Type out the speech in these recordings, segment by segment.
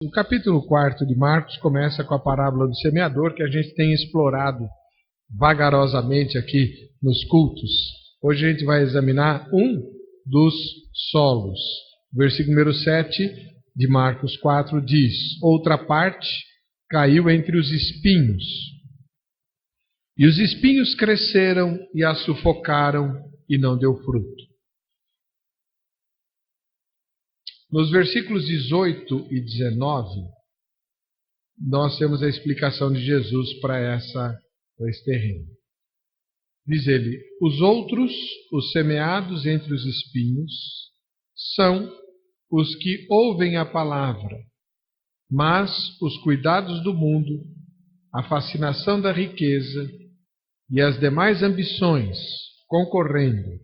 O capítulo 4 de Marcos começa com a parábola do semeador, que a gente tem explorado vagarosamente aqui nos cultos. Hoje a gente vai examinar um dos solos. O versículo número 7 de Marcos 4 diz: outra parte caiu entre os espinhos. E os espinhos cresceram e a sufocaram e não deu fruto. Nos versículos 18 e 19, nós temos a explicação de Jesus para esse terreno. Diz ele: os outros, os semeados entre os espinhos, são os que ouvem a palavra, mas os cuidados do mundo, a fascinação da riqueza e as demais ambições concorrendo,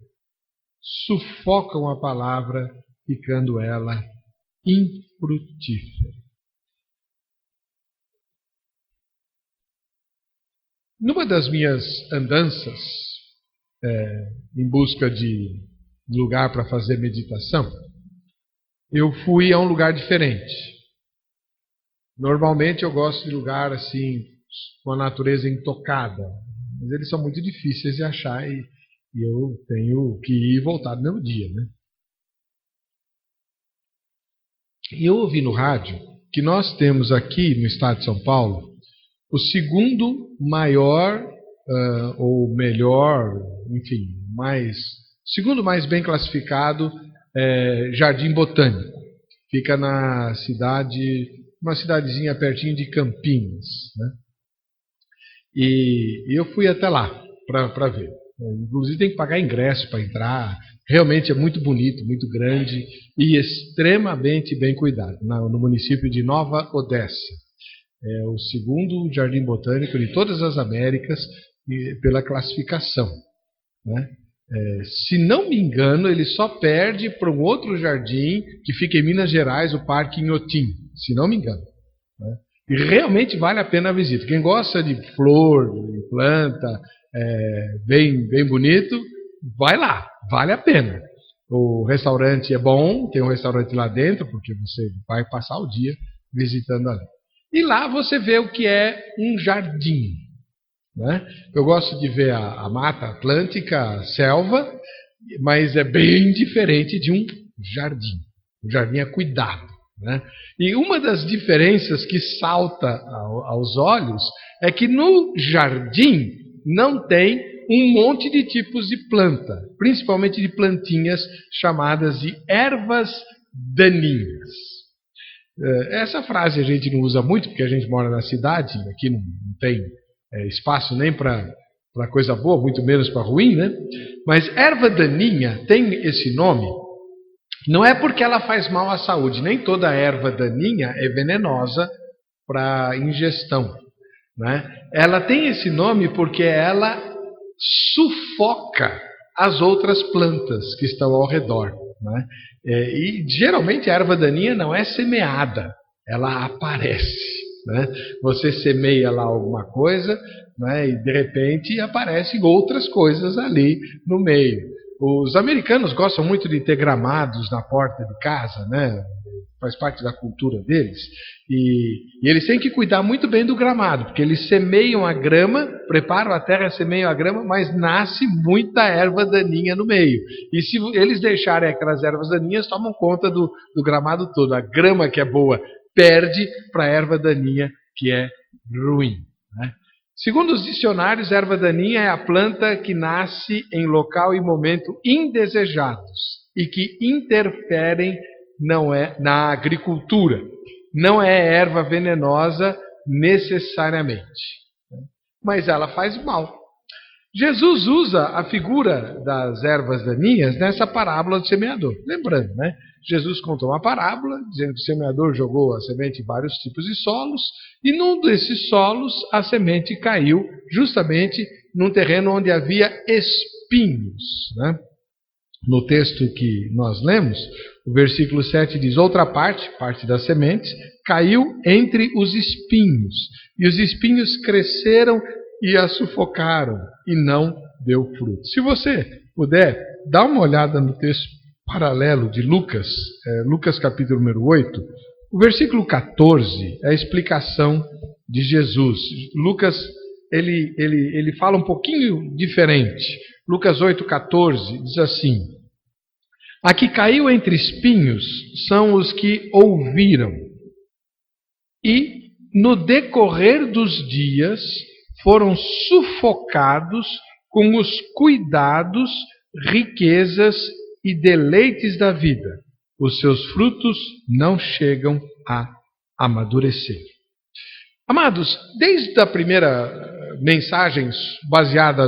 sufocam a palavra, ficando ela infrutífera. Numa das minhas andanças, em busca de lugar para fazer meditação, eu fui a um lugar diferente. Normalmente eu gosto de lugar assim, com a natureza intocada, mas eles são muito difíceis de achar e eu tenho que ir e voltar no meu dia, né? E eu ouvi no rádio que nós temos aqui no estado de São Paulo o segundo maior, ou melhor, enfim, segundo mais bem classificado jardim botânico. Fica na cidade, uma cidadezinha pertinho de Campinas, né? E eu fui até lá para ver. Inclusive tem que pagar ingresso para entrar. Realmente é muito bonito, muito grande e extremamente bem cuidado, no município de Nova Odessa. É o segundo jardim botânico de todas as Américas pela classificação, né? Se não me engano, ele só perde para um outro jardim que fica em Minas Gerais, o Parque Inhotim, se não me engano, né? E realmente vale a pena a visita. Quem gosta de flor, de planta, bem bonito, vai lá, vale a pena. O restaurante é bom, tem um restaurante lá dentro, porque você vai passar o dia visitando ali. E lá você vê o que é um jardim, né? Eu gosto de ver a Mata Atlântica, a selva, mas é bem diferente de um jardim. O jardim é cuidado, né? E uma das diferenças que salta aos olhos é que no jardim não tem um monte de tipos de planta, principalmente de plantinhas chamadas de ervas daninhas. Essa frase a gente não usa muito, porque a gente mora na cidade, aqui não tem espaço nem para coisa boa, muito menos para ruim, né? Mas erva daninha tem esse nome, não é porque ela faz mal à saúde, nem toda erva daninha é venenosa para ingestão, né? Ela tem esse nome porque ela sufoca as outras plantas que estão ao redor, né? E geralmente a erva daninha não é semeada, ela aparece, né? Você semeia lá alguma coisa, né? E de repente aparecem outras coisas ali no meio. Os americanos gostam muito de ter gramados na porta de casa, né? Faz parte da cultura deles, e eles têm que cuidar muito bem do gramado, porque eles semeiam a grama, preparam a terra, semeiam a grama, mas nasce muita erva daninha no meio. E se eles deixarem aquelas ervas daninhas, tomam conta do gramado todo. A grama que é boa perde para a erva daninha que é ruim, né? Segundo os dicionários, erva daninha é a planta que nasce em local e momento indesejados e que interferem na agricultura. Não é erva venenosa necessariamente, mas ela faz mal. Jesus usa a figura das ervas daninhas nessa parábola do semeador. Lembrando, né? Jesus contou uma parábola dizendo que o semeador jogou a semente em vários tipos de solos e num desses solos a semente caiu justamente num terreno onde havia espinhos, né? No texto que nós lemos, o versículo 7 diz: outra parte das sementes, caiu entre os espinhos, e os espinhos cresceram e a sufocaram, e não deu fruto. Se você puder, dá uma olhada no texto paralelo de Lucas, Lucas capítulo número 8, O versículo 14 é a explicação de Jesus. Lucas, ele fala um pouquinho diferente. Lucas 8,14 diz assim: a que caiu entre espinhos são os que ouviram, e no decorrer dos dias foram sufocados com os cuidados, riquezas e deleites da vida. Os seus frutos não chegam a amadurecer. Amados, desde a primeira mensagem baseada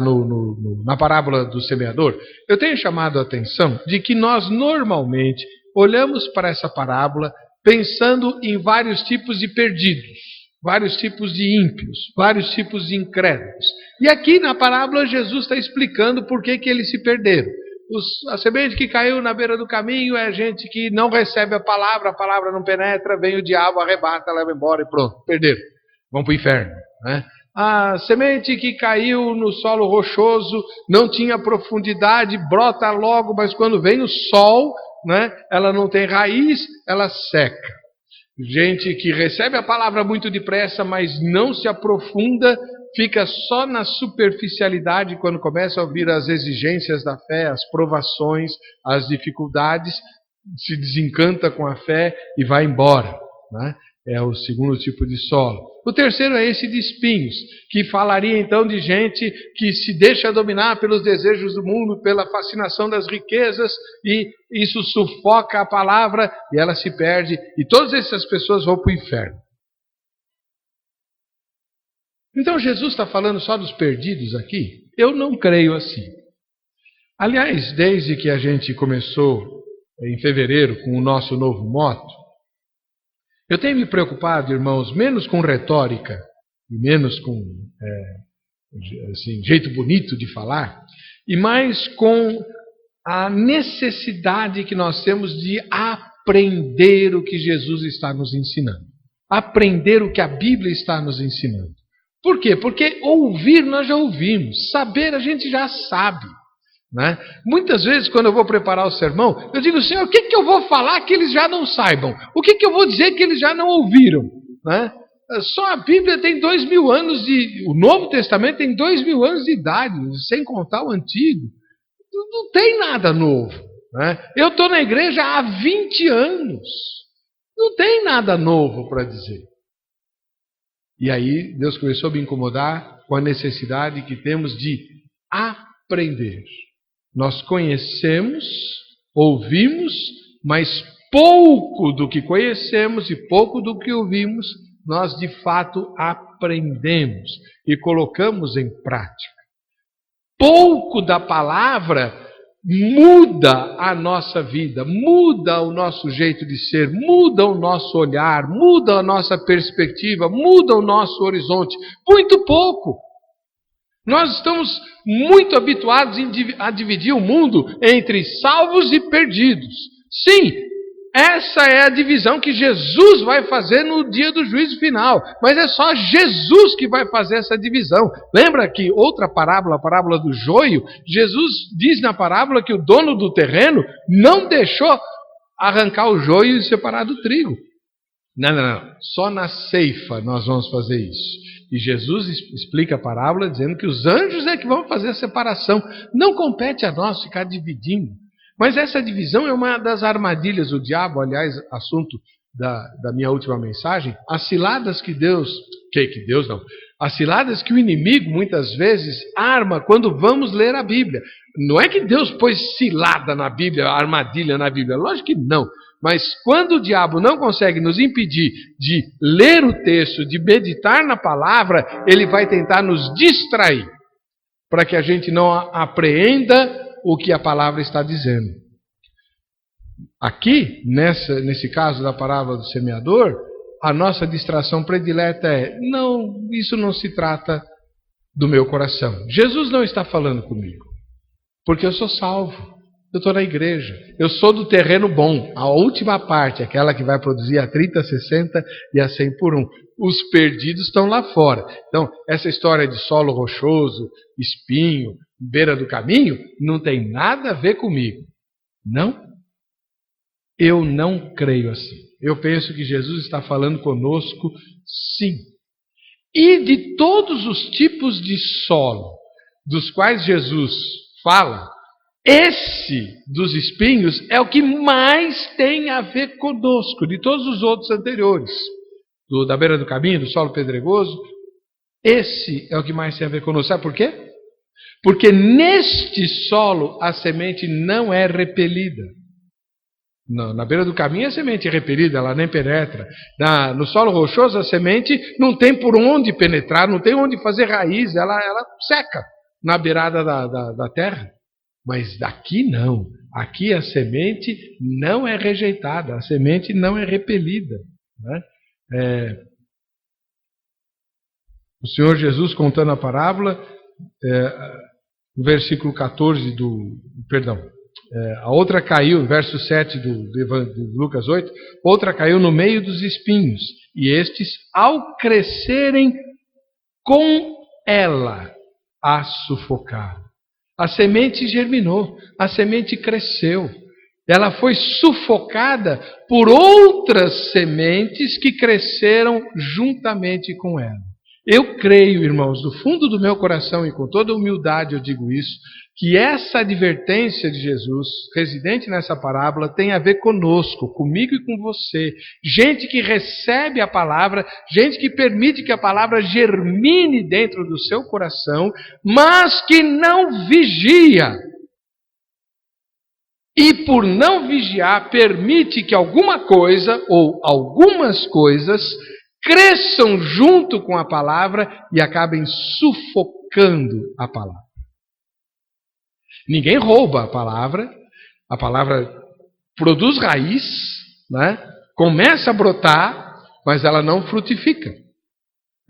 na parábola do semeador, eu tenho chamado a atenção de que nós normalmente olhamos para essa parábola pensando em vários tipos de perdidos, vários tipos de ímpios, vários tipos de incrédulos. E aqui na parábola Jesus está explicando por que eles se perderam. A semente que caiu na beira do caminho é gente que não recebe a palavra não penetra, vem o diabo, arrebata, leva embora e pronto, perderam. Vão para o inferno, né? A semente que caiu no solo rochoso não tinha profundidade, brota logo, mas quando vem o sol, né, ela não tem raiz, ela seca. Gente que recebe a palavra muito depressa, mas não se aprofunda, fica só na superficialidade quando começa a ouvir as exigências da fé, as provações, as dificuldades, se desencanta com a fé e vai embora, né? É o segundo tipo de solo. O terceiro é esse de espinhos, que falaria então de gente que se deixa dominar pelos desejos do mundo, pela fascinação das riquezas, e isso sufoca a palavra e ela se perde, e todas essas pessoas vão para o inferno. Então Jesus está falando só dos perdidos aqui? Eu não creio assim. Aliás, desde que a gente começou em fevereiro com o nosso novo moto, eu tenho me preocupado, irmãos, menos com retórica e menos com jeito bonito de falar, e mais com a necessidade que nós temos de aprender o que Jesus está nos ensinando. Aprender o que a Bíblia está nos ensinando. Por quê? Porque ouvir nós já ouvimos, saber a gente já sabe. Né? Muitas vezes, quando eu vou preparar o sermão, eu digo: Senhor, o que eu vou falar que eles já não saibam? O que eu vou dizer que eles já não ouviram? Né? Só a Bíblia tem 2000 anos o Novo Testamento tem 2000 anos de idade, sem contar o Antigo. Não tem nada novo. Né? Eu estou na igreja há 20 anos. Não tem nada novo para dizer. E aí Deus começou a me incomodar com a necessidade que temos de aprender. Nós conhecemos, ouvimos, mas pouco do que conhecemos e pouco do que ouvimos, nós de fato aprendemos e colocamos em prática. Pouco da palavra muda a nossa vida, muda o nosso jeito de ser, muda o nosso olhar, muda a nossa perspectiva, muda o nosso horizonte. Muito pouco. Nós estamos muito habituados a dividir o mundo entre salvos e perdidos. Sim, essa é a divisão que Jesus vai fazer no dia do juízo final. Mas é só Jesus que vai fazer essa divisão. Lembra que outra parábola, a parábola do joio, Jesus diz na parábola que o dono do terreno não deixou arrancar o joio e separar do trigo. Não. Só na ceifa nós vamos fazer isso. E Jesus explica a parábola dizendo que os anjos é que vão fazer a separação. Não compete a nós ficar dividindo. Mas essa divisão é uma das armadilhas do diabo, aliás, assunto da minha última mensagem. As ciladas as ciladas que o inimigo muitas vezes arma quando vamos ler a Bíblia. Não é que Deus pôs cilada na Bíblia, armadilha na Bíblia. Lógico que não. Mas quando o diabo não consegue nos impedir de ler o texto, de meditar na palavra, ele vai tentar nos distrair, para que a gente não apreenda o que a palavra está dizendo. Aqui, nesse caso da parábola do semeador, a nossa distração predileta é: não, isso não se trata do meu coração. Jesus não está falando comigo, porque eu sou salvo. Eu estou na igreja, eu sou do terreno bom, a última parte, aquela que vai produzir a 30, 60 e a 100 por 1. Os perdidos estão lá fora. Então, essa história de solo rochoso, espinho, beira do caminho, não tem nada a ver comigo. Não? Eu não creio assim. Eu penso que Jesus está falando conosco, sim. E de todos os tipos de solo dos quais Jesus fala, esse dos espinhos é o que mais tem a ver conosco, de todos os outros anteriores. Da beira do caminho, do solo pedregoso, esse é o que mais tem a ver conosco. Sabe por quê? Porque neste solo a semente não é repelida. Na beira do caminho a semente é repelida, ela nem penetra. No solo rochoso a semente não tem por onde penetrar, não tem onde fazer raiz, ela seca na beirada da terra. Mas daqui não. Aqui a semente não é rejeitada, a semente não é repelida. Né? O Senhor Jesus, contando a parábola, no versículo 14 a outra caiu, verso 7 de Lucas 8, outra caiu no meio dos espinhos, e estes, ao crescerem com ela, a sufocaram. A semente germinou, a semente cresceu. Ela foi sufocada por outras sementes que cresceram juntamente com ela. Eu creio, irmãos, do fundo do meu coração e com toda humildade eu digo isso, que essa advertência de Jesus, residente nessa parábola, tem a ver conosco, comigo e com você. Gente que recebe a palavra, gente que permite que a palavra germine dentro do seu coração, mas que não vigia. E por não vigiar, permite que alguma coisa ou algumas coisas cresçam junto com a palavra e acabem sufocando a palavra. Ninguém rouba a palavra produz raiz, né? Começa a brotar, mas ela não frutifica.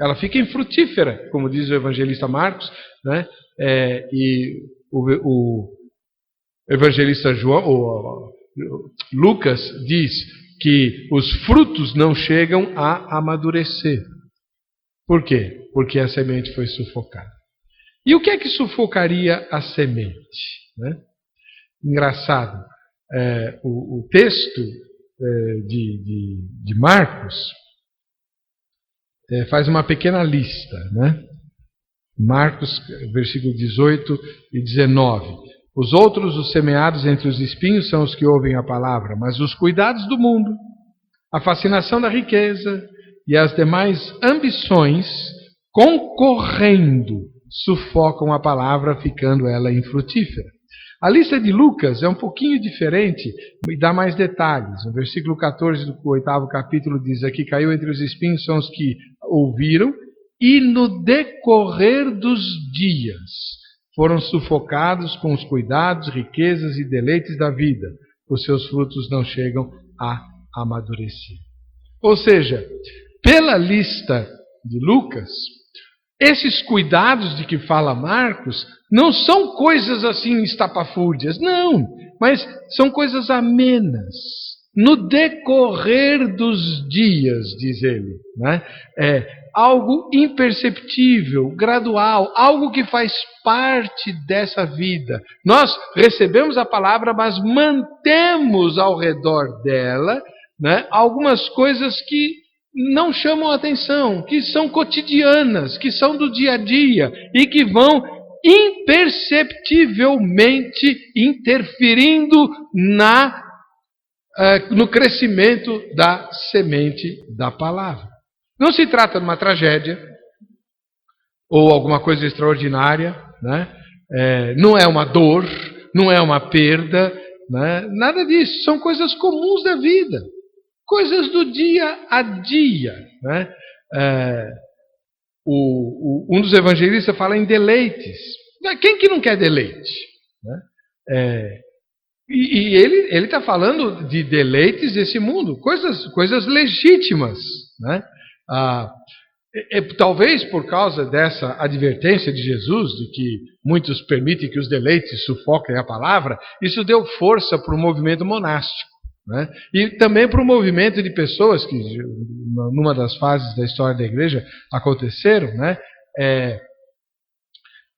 Ela fica infrutífera, como diz o evangelista Marcos, né? E o evangelista Lucas diz que os frutos não chegam a amadurecer. Por quê? Porque a semente foi sufocada. E o que é que sufocaria a semente? Né? Engraçado, o texto de Marcos faz uma pequena lista. Né? Marcos, versículo 18 e 19. Os outros, os semeados entre os espinhos, são os que ouvem a palavra, mas os cuidados do mundo, a fascinação da riqueza e as demais ambições, concorrendo, sufocam a palavra, ficando ela infrutífera. A lista de Lucas é um pouquinho diferente e dá mais detalhes. No versículo 14 do 8º capítulo diz aqui, caiu entre os espinhos são os que ouviram e no decorrer dos dias foram sufocados com os cuidados, riquezas e deleites da vida. Os seus frutos não chegam a amadurecer. Ou seja, pela lista de Lucas, esses cuidados de que fala Marcos não são coisas assim estapafúrdias, não, mas são coisas amenas. No decorrer dos dias, diz ele, né? Algo imperceptível, gradual, algo que faz parte dessa vida. Nós recebemos a palavra, mas mantemos ao redor dela, né, algumas coisas que não chamam a atenção, que são cotidianas, que são do dia a dia e que vão imperceptivelmente interferindo no crescimento da semente da palavra. Não se trata de uma tragédia ou alguma coisa extraordinária, né? Não é uma dor, não é uma perda, né? Nada disso. São coisas comuns da vida, coisas do dia a dia. Né? Um dos evangelistas fala em deleites. Quem que não quer deleite? Né? E ele está falando de deleites desse mundo, coisas legítimas. Né? Talvez por causa dessa advertência de Jesus, de que muitos permitem que os deleites sufoquem a palavra, isso deu força para o movimento monástico. Né? E também para o movimento de pessoas que, numa das fases da história da igreja, aconteceram, né?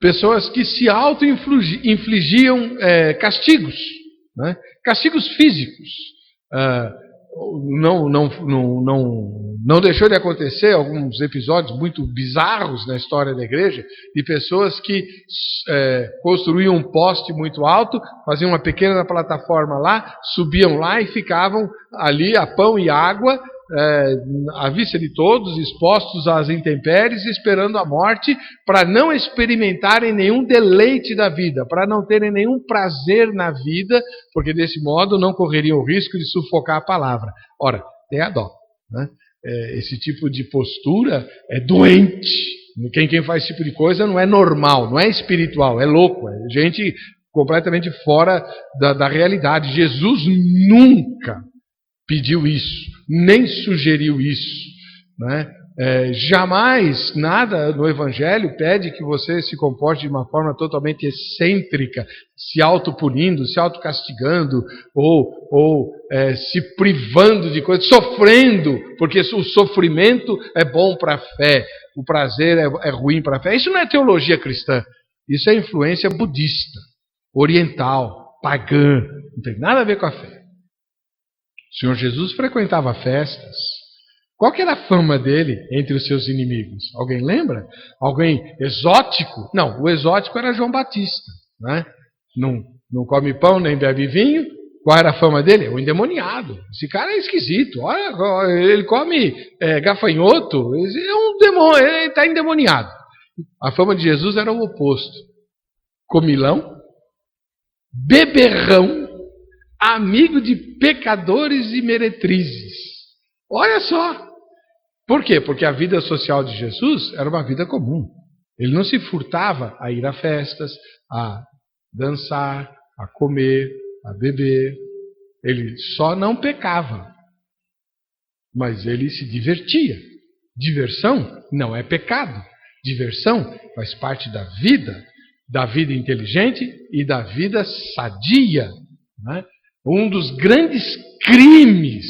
Pessoas que se auto-infligiam castigos, né? Castigos físicos. não deixou de acontecer alguns episódios muito bizarros na história da igreja, de pessoas que construíam um poste muito alto, faziam uma pequena plataforma lá, subiam lá e ficavam ali a pão e água, à vista de todos, expostos às intempéries, esperando a morte, para não experimentarem nenhum deleite da vida, para não terem nenhum prazer na vida, porque desse modo não correriam o risco de sufocar a palavra. Ora, tenha dó, né? Esse tipo de postura é doente. Quem faz esse tipo de coisa não é normal, não é espiritual, é louco, é gente completamente fora da realidade. Jesus nunca pediu isso, nem sugeriu isso, né? Jamais nada no Evangelho pede que você se comporte de uma forma totalmente excêntrica, se autopunindo, se autocastigando, ou se privando de coisas, sofrendo, porque o sofrimento é bom para a fé, o prazer é ruim para a fé. Isso não é teologia cristã, isso é influência budista, oriental, pagã, não tem nada a ver com a fé. O Senhor Jesus frequentava festas. Qual que era a fama dele entre os seus inimigos? Alguém lembra? Alguém exótico? Não, o exótico era João Batista, né? Não come pão nem bebe vinho. Qual era a fama dele? O endemoniado. Esse cara é esquisito. Olha, ele come gafanhoto. Ele é um demônio, ele está endemoniado. A fama de Jesus era o oposto. Comilão, beberrão, amigo de pecadores e meretrizes. Olha só. Por quê? Porque a vida social de Jesus era uma vida comum. Ele não se furtava a ir a festas, a dançar, a comer, a beber. Ele só não pecava. Mas ele se divertia. Diversão não é pecado. Diversão faz parte da vida inteligente e da vida sadia, né? Um dos grandes crimes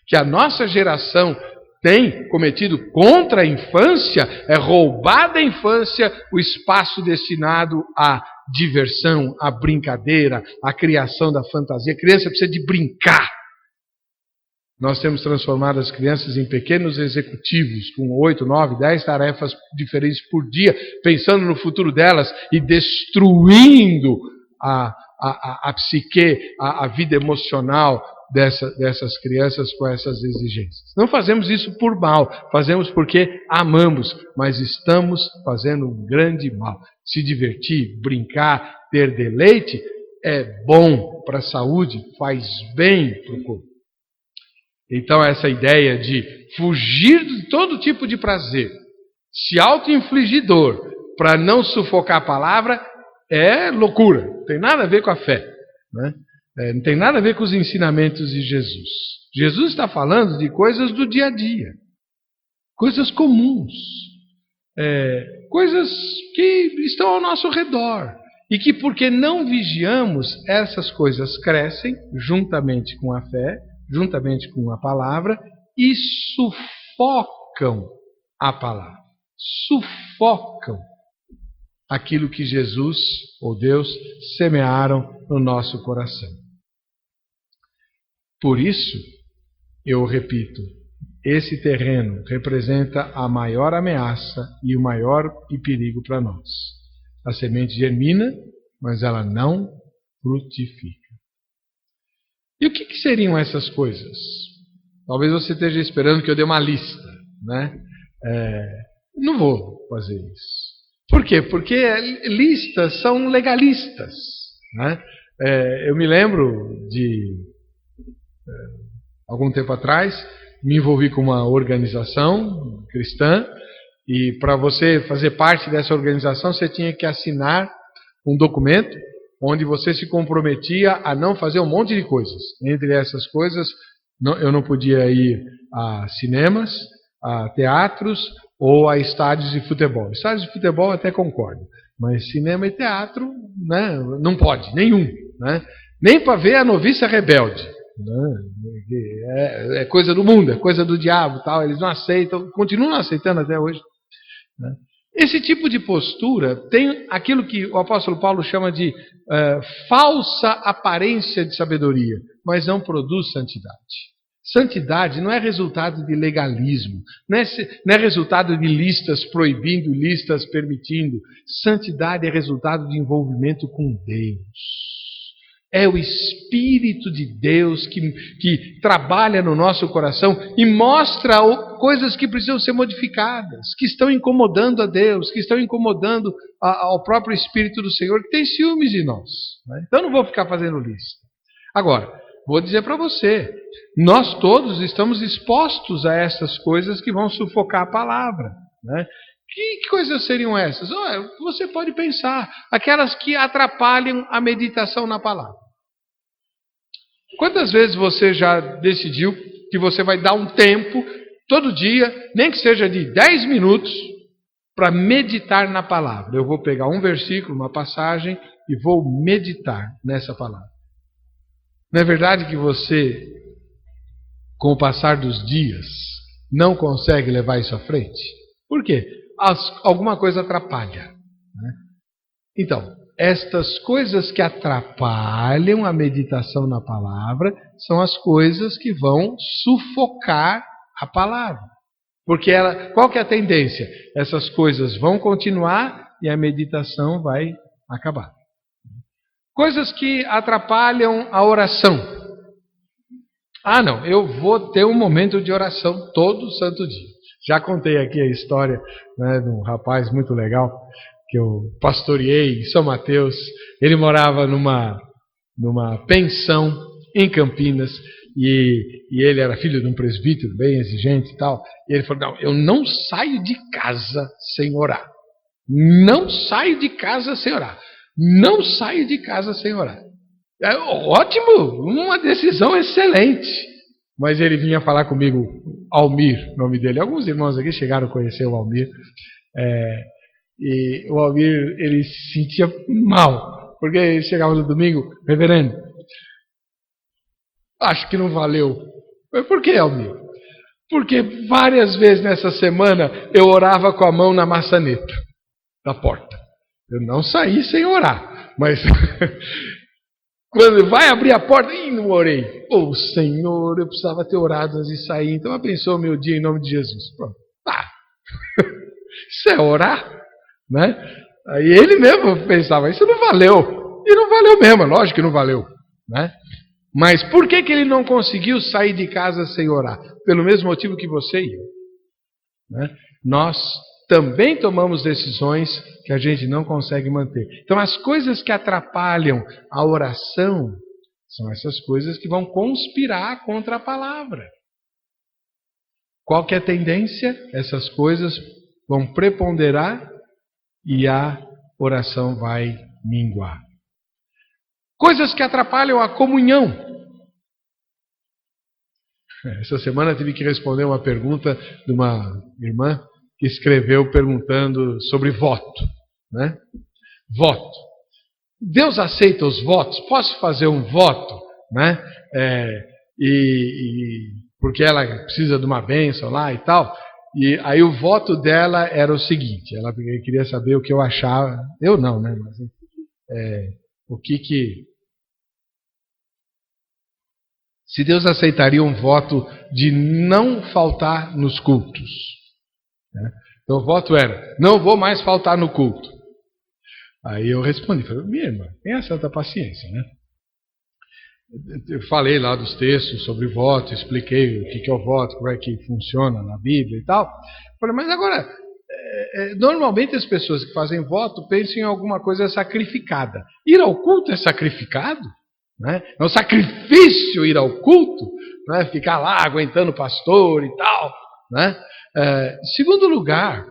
que a nossa geração tem cometido contra a infância é roubar da infância o espaço destinado à diversão, à brincadeira, à criação da fantasia. A criança precisa de brincar. Nós temos transformado as crianças em pequenos executivos, com 8, 9, 10 tarefas diferentes por dia, pensando no futuro delas e destruindo a psique, a vida emocional dessas crianças com essas exigências. Não fazemos isso por mal, fazemos porque amamos, mas estamos fazendo um grande mal. Se divertir, brincar, ter deleite é bom para a saúde, faz bem para o corpo. Então essa ideia de fugir de todo tipo de prazer, se auto-infligir dor para não sufocar a palavra, é loucura, não tem nada a ver com a fé, né? Não tem nada a ver com os ensinamentos de Jesus. Jesus está falando de coisas do dia a dia, coisas comuns, coisas que estão ao nosso redor e que, porque não vigiamos, essas coisas crescem juntamente com a fé, juntamente com a palavra e sufocam a palavra, sufocam aquilo que Jesus ou Deus semearam no nosso coração. Por isso, eu repito, esse terreno representa a maior ameaça e o maior perigo para nós. A semente germina, mas ela não frutifica. E o que seriam essas coisas? Talvez você esteja esperando que eu dê uma lista, né? Não vou fazer isso. Por quê? Porque listas são legalistas, né? Eu me lembro de algum tempo atrás, me envolvi com uma organização cristã e para você fazer parte dessa organização você tinha que assinar um documento onde você se comprometia a não fazer um monte de coisas. Entre essas coisas, eu não podia ir a cinemas, a teatros ou a estádios de futebol. Estádios de futebol até concordo, mas cinema e teatro, né, não pode, nenhum, né? Nem para ver a noviça rebelde. É coisa do mundo, é coisa do diabo, tal. Eles não aceitam, continuam aceitando até hoje, né? Esse tipo de postura tem aquilo que o apóstolo Paulo chama de falsa aparência de sabedoria, mas não produz santidade. Santidade não é resultado de legalismo, não é resultado de listas proibindo, listas permitindo. Santidade é resultado de envolvimento com Deus. É o Espírito de Deus que trabalha no nosso coração e mostra coisas que precisam ser modificadas, que estão incomodando a Deus, que estão incomodando ao próprio Espírito do Senhor, que tem ciúmes de nós. Né? Então não vou ficar fazendo lista. Agora, vou dizer para você, nós todos estamos expostos a essas coisas que vão sufocar a palavra. Né? Que coisas seriam essas? Você pode pensar, aquelas que atrapalham a meditação na palavra. Quantas vezes você já decidiu que você vai dar um tempo, todo dia, nem que seja de 10 minutos, para meditar na palavra? Eu vou pegar um versículo, uma passagem, e vou meditar nessa palavra. Não é verdade que você, com o passar dos dias, não consegue levar isso à frente? Por quê? Alguma coisa atrapalha. Né? Então, estas coisas que atrapalham a meditação na palavra são as coisas que vão sufocar a palavra. Porque qual que é a tendência? Essas coisas vão continuar e a meditação vai acabar. Coisas que atrapalham a oração. Não, eu vou ter um momento de oração todo santo dia. Já contei aqui a história, né, de um rapaz muito legal que eu pastoreei em São Mateus. Ele morava numa pensão em Campinas e ele era filho de um presbítero bem exigente e tal. E ele falou, não, eu não saio de casa sem orar. Não saio de casa sem orar. Não saio de casa sem orar. É ótimo, uma decisão excelente. Mas ele vinha falar comigo, Almir, nome dele. Alguns irmãos aqui chegaram a conhecer o Almir. E o Almir, ele se sentia mal, porque ele chegava no domingo, reverendo, acho que não valeu. Mas por que, Almir? Porque várias vezes nessa semana eu orava com a mão na maçaneta da porta. Eu não saí sem orar, mas quando vai abrir a porta, não orei. Senhor, eu precisava ter orado antes de sair, então abençoa o meu dia em nome de Jesus. Pronto. Isso é orar? Né? Aí ele mesmo pensava, isso não valeu. E não valeu mesmo, lógico que não valeu. Né? Mas por que ele não conseguiu sair de casa sem orar? Pelo mesmo motivo que você e eu. Né? Nós também tomamos decisões que a gente não consegue manter. Então as coisas que atrapalham a oração são essas coisas que vão conspirar contra a palavra. Qual que é a tendência? Essas coisas vão preponderar e a oração vai minguar. Coisas que atrapalham a comunhão. Essa semana eu tive que responder uma pergunta de uma irmã que escreveu perguntando sobre voto. Né? Voto. Deus aceita os votos? Posso fazer um voto? Né? Porque ela precisa de uma bênção lá e tal. E aí o voto dela era o seguinte, ela queria saber o que eu achava, eu não, né? Mas se Deus aceitaria um voto de não faltar nos cultos. Né? Então o voto era, não vou mais faltar no culto. Aí eu respondi, falei, minha irmã, tenha certa paciência, né? Eu falei lá dos textos sobre voto, expliquei o que é o voto, como é que funciona na Bíblia e tal. Falei, mas agora, normalmente as pessoas que fazem voto pensam em alguma coisa sacrificada. Ir ao culto é sacrificado? Né? É um sacrifício ir ao culto, né? Ficar lá aguentando o pastor e tal. Né? Segundo lugar,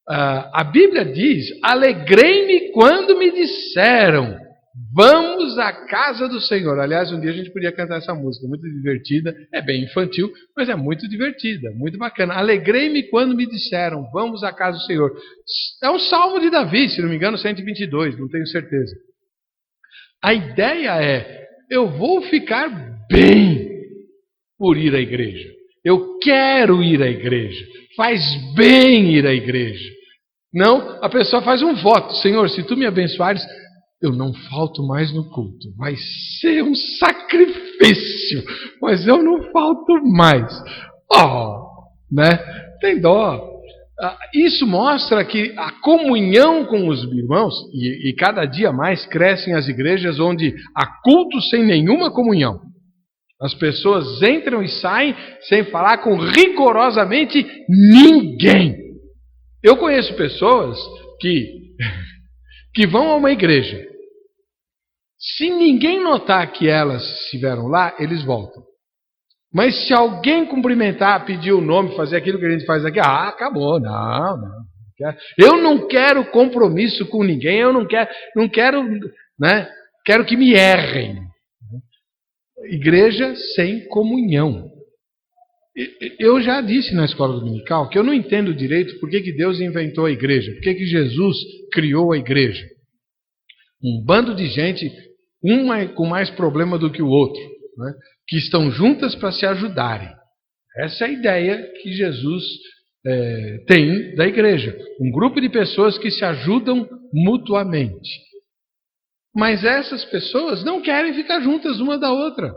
a Bíblia diz, alegrei-me quando me disseram, vamos à casa do Senhor. Aliás, um dia a gente podia cantar essa música, muito divertida, é bem infantil, mas é muito divertida, muito bacana. Alegrei-me quando me disseram, vamos à casa do Senhor. É um salmo de Davi, se não me engano, 122, não tenho certeza. A ideia é, eu vou ficar bem por ir à igreja. Eu quero ir à igreja. Faz bem ir à igreja. Não, a pessoa faz um voto. Senhor, se tu me abençoares, eu não falto mais no culto. Vai ser um sacrifício, mas eu não falto mais. Né? Tem dó. Isso mostra que a comunhão com os irmãos, e cada dia mais crescem as igrejas onde há culto sem nenhuma comunhão. As pessoas entram e saem sem falar com rigorosamente ninguém. Eu conheço pessoas que vão a uma igreja. Se ninguém notar que elas estiveram lá, eles voltam. Mas se alguém cumprimentar, pedir o nome, fazer aquilo que a gente faz aqui, acabou. Não. Eu não quero compromisso com ninguém, eu não quero, né? Quero que me errem. Igreja sem comunhão. Eu já disse na escola dominical que eu não entendo direito por que Deus inventou a igreja, por que Jesus criou a igreja. Um bando de gente, com mais problema do que o outro, né? Que estão juntas para se ajudarem. Essa é a ideia que Jesus tem da igreja. Um grupo de pessoas que se ajudam mutuamente. Mas essas pessoas não querem ficar juntas uma da outra.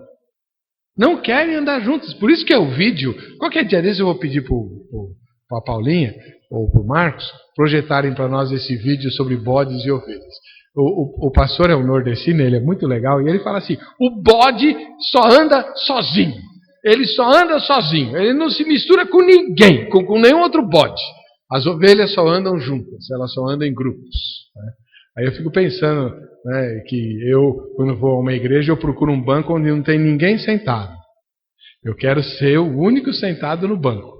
Não querem andar juntas. Por isso que é o vídeo. Qualquer dia desse eu vou pedir para a Paulinha ou para o Marcos projetarem para nós esse vídeo sobre bodes e ovelhas. O pastor é um nordestino, ele é muito legal, e ele fala assim: o bode só anda sozinho. Ele só anda sozinho. Ele não se mistura com ninguém, com nenhum outro bode. As ovelhas só andam juntas, elas só andam em grupos. Né? Aí eu fico pensando, né, que quando vou a uma igreja, eu procuro um banco onde não tem ninguém sentado. Eu quero ser o único sentado no banco.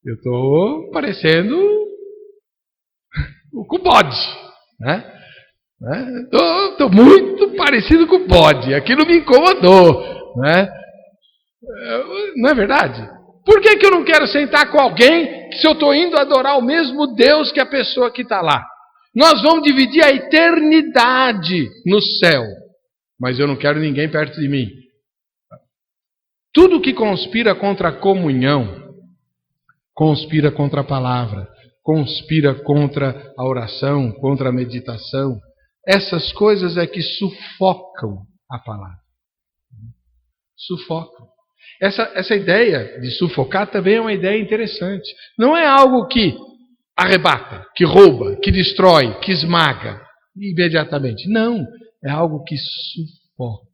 Eu estou parecendo com o bode, né? Estou muito parecido com o bode. Aquilo me incomodou, né? Não é verdade? Por que eu não quero sentar com alguém se eu estou indo adorar o mesmo Deus que a pessoa que está lá? Nós vamos dividir a eternidade no céu, mas eu não quero ninguém perto de mim. Tudo que conspira contra a comunhão conspira contra a palavra, conspira contra a oração, contra a meditação. Essas coisas é que sufocam a palavra. Sufocam. Essa ideia de sufocar também é uma ideia interessante. Não é algo que arrebata, que rouba, que destrói, que esmaga imediatamente. Não, é algo que sufoca.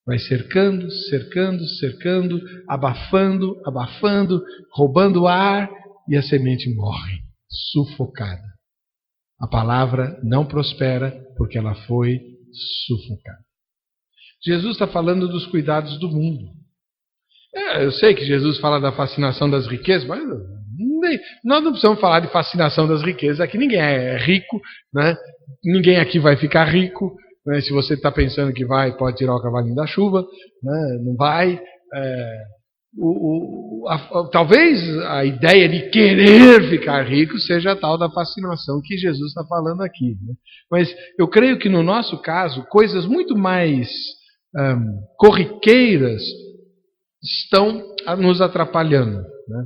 Vai cercando, cercando, cercando, abafando, abafando, roubando ar, e a semente morre, sufocada. A palavra não prospera porque ela foi sufocada. Jesus está falando dos cuidados do mundo. Eu sei que Jesus fala da fascinação das riquezas, mas nós não precisamos falar de fascinação das riquezas. Aqui ninguém é rico, né? Ninguém aqui vai ficar rico. Né? Se você está pensando que vai, pode tirar o cavalinho da chuva, né? Não vai. Talvez a ideia de querer ficar rico seja a tal da fascinação que Jesus está falando aqui. Né? Mas eu creio que no nosso caso, coisas muito mais corriqueiras estão nos atrapalhando. Né?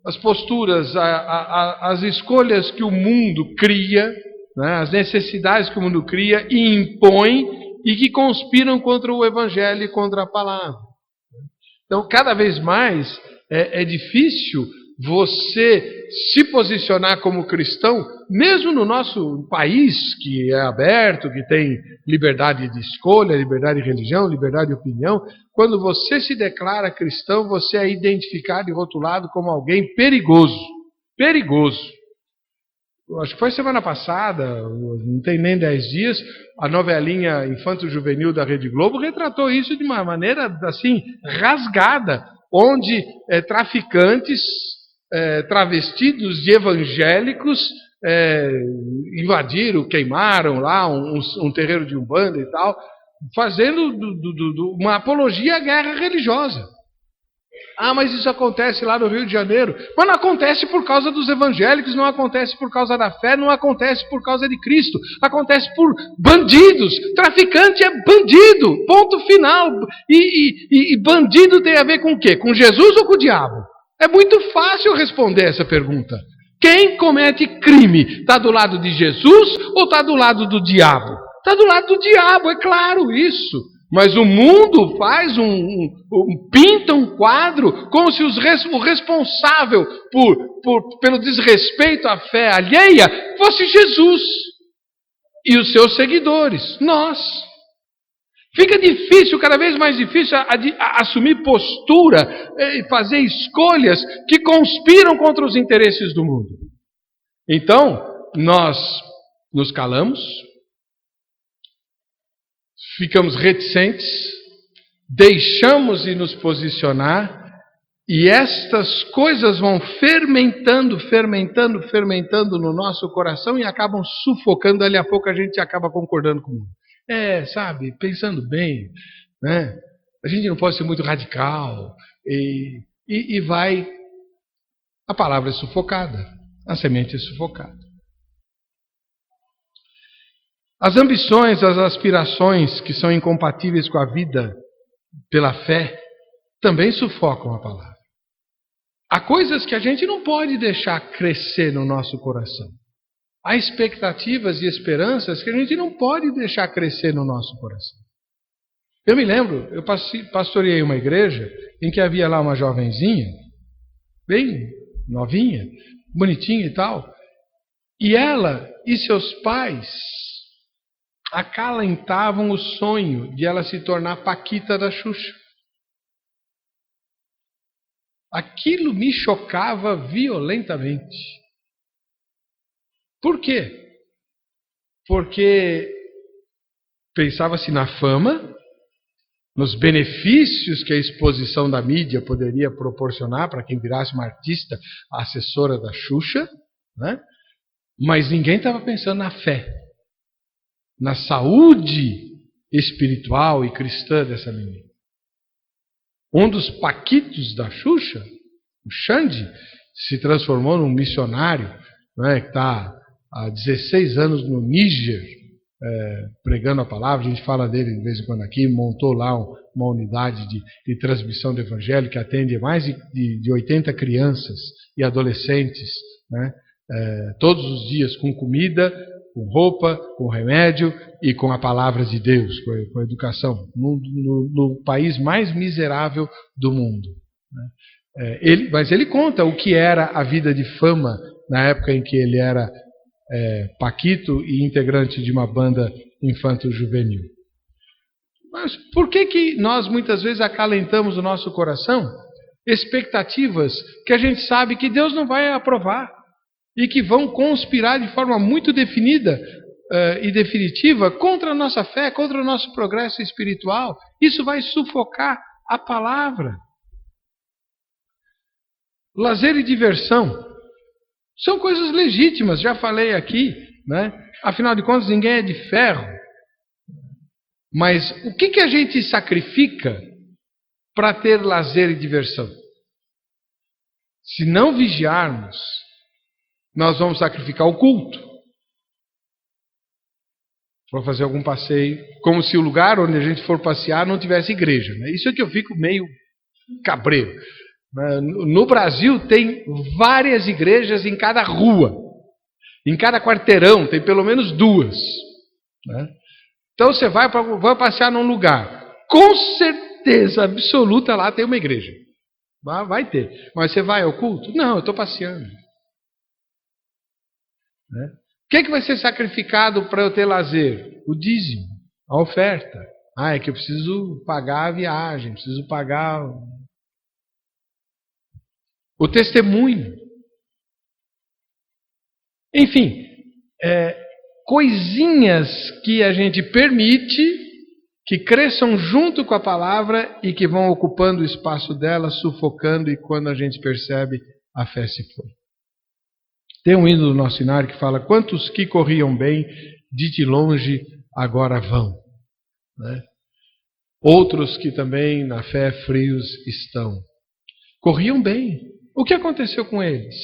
As posturas, as escolhas que o mundo cria, né? As necessidades que o mundo cria e impõe e que conspiram contra o Evangelho e contra a palavra. Então, cada vez mais é difícil você se posicionar como cristão, mesmo no nosso país, que é aberto, que tem liberdade de escolha, liberdade de religião, liberdade de opinião. Quando você se declara cristão, você é identificado e rotulado como alguém perigoso. Perigoso. Acho que foi semana passada, não tem nem 10 dias, a novelinha infanto-juvenil da Rede Globo retratou isso de uma maneira assim rasgada, onde traficantes travestidos de evangélicos invadiram, queimaram lá um terreiro de Umbanda e tal, fazendo uma apologia à guerra religiosa. Mas isso acontece lá no Rio de Janeiro. Mas não acontece por causa dos evangélicos, não acontece por causa da fé, não acontece por causa de Cristo. Acontece por bandidos. Traficante é bandido. Ponto final. E bandido tem a ver com o quê? Com Jesus ou com o diabo? É muito fácil responder essa pergunta. Quem comete crime está do lado de Jesus ou está do lado do diabo? Está do lado do diabo, é claro isso. Mas o mundo faz pinta um quadro como se o responsável pelo desrespeito à fé alheia fosse Jesus e os seus seguidores, nós. Fica difícil, cada vez mais difícil, assumir postura e fazer escolhas que conspiram contra os interesses do mundo. Então, nós nos calamos, ficamos reticentes, deixamos de nos posicionar, e estas coisas vão fermentando no nosso coração e acabam sufocando. Dali a pouco a gente acaba concordando com o mundo. Sabe, pensando bem, né? A gente não pode ser muito radical e vai. A palavra é sufocada, a semente é sufocada. As ambições, as aspirações que são incompatíveis com a vida pela fé também sufocam a palavra. Há coisas que a gente não pode deixar crescer no nosso coração. Há expectativas e esperanças que a gente não pode deixar crescer no nosso coração. Eu me lembro, eu pastoreei uma igreja em que havia lá uma jovenzinha, bem novinha, bonitinha e tal, e ela e seus pais acalentavam o sonho de ela se tornar Paquita da Xuxa. Aquilo me chocava violentamente. Por quê? Porque pensava-se na fama, nos benefícios que a exposição da mídia poderia proporcionar para quem virasse uma artista, a assessora da Xuxa, né? Mas ninguém estava pensando na fé, na saúde espiritual e cristã dessa menina. Um dos paquitos da Xuxa, o Xande, se transformou num missionário, né, que está há 16 anos no Níger, pregando a palavra. A gente fala dele de vez em quando aqui. Montou lá uma unidade de transmissão do evangelho que atende mais de 80 crianças e adolescentes, né, todos os dias, com comida, com roupa, com remédio e com a palavra de Deus, com a educação, no país mais miserável do mundo, né? Mas ele conta o que era a vida de fama na época em que ele era paquito e integrante de uma banda infanto-juvenil. Mas por que nós muitas vezes acalentamos o nosso coração expectativas que a gente sabe que Deus não vai aprovar e que vão conspirar de forma muito definida e definitiva contra a nossa fé, contra o nosso progresso espiritual? Isso vai sufocar a palavra. Lazer e diversão são coisas legítimas, já falei aqui, né? Afinal de contas, ninguém é de ferro. Mas o que a gente sacrifica para ter lazer e diversão? Se não vigiarmos, nós vamos sacrificar o culto. Para fazer algum passeio, como se o lugar onde a gente for passear não tivesse igreja, né? Isso é que eu fico meio cabreiro. No Brasil tem várias igrejas em cada rua, em cada quarteirão tem pelo menos duas, né? Então você vai passear num lugar, com certeza absoluta lá tem uma igreja, vai ter, mas você vai ao culto? Não, eu estou passeando, né? O que vai ser sacrificado para eu ter lazer? O dízimo, a oferta. É que eu preciso pagar a viagem, preciso pagar o testemunho. Enfim, coisinhas que a gente permite que cresçam junto com a palavra e que vão ocupando o espaço dela, sufocando, e quando a gente percebe, a fé se foi. Tem um hino do nosso cenário que fala: quantos que corriam bem, de longe agora vão, né? Outros que também na fé frios estão. Corriam bem. O que aconteceu com eles?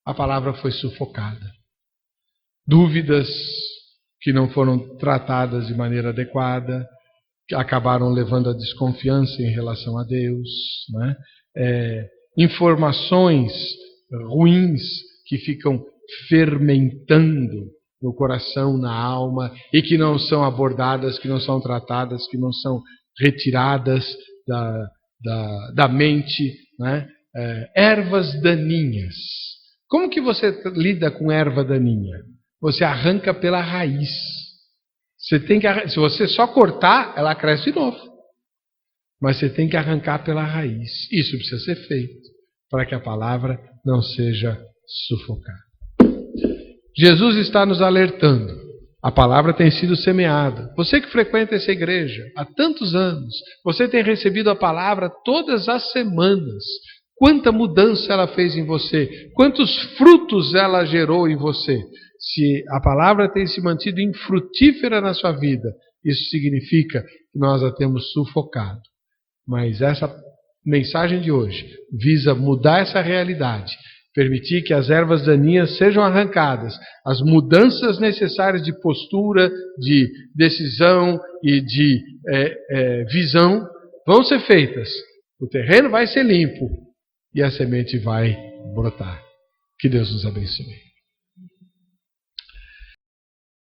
A palavra foi sufocada. Dúvidas que não foram tratadas de maneira adequada, que acabaram levando a desconfiança em relação a Deus, né? Informações ruins que ficam fermentando no coração, na alma, e que não são abordadas, que não são tratadas, que não são retiradas da mente, né? Ervas daninhas. Como que você lida com erva daninha? Você arranca pela raiz. Se você só cortar, ela cresce de novo. Mas você tem que arrancar pela raiz. Isso precisa ser feito para que a palavra não seja sufocada. Jesus está nos alertando. A palavra tem sido semeada. Você que frequenta essa igreja há tantos anos, você tem recebido a palavra todas as semanas. Quanta mudança ela fez em você? Quantos frutos ela gerou em você? Se a palavra tem se mantido infrutífera na sua vida, isso significa que nós a temos sufocado. Mas essa mensagem de hoje visa mudar essa realidade, permitir que as ervas daninhas sejam arrancadas, as mudanças necessárias de postura, de decisão e de visão vão ser feitas. O terreno vai ser limpo e a semente vai brotar. Que Deus nos abençoe.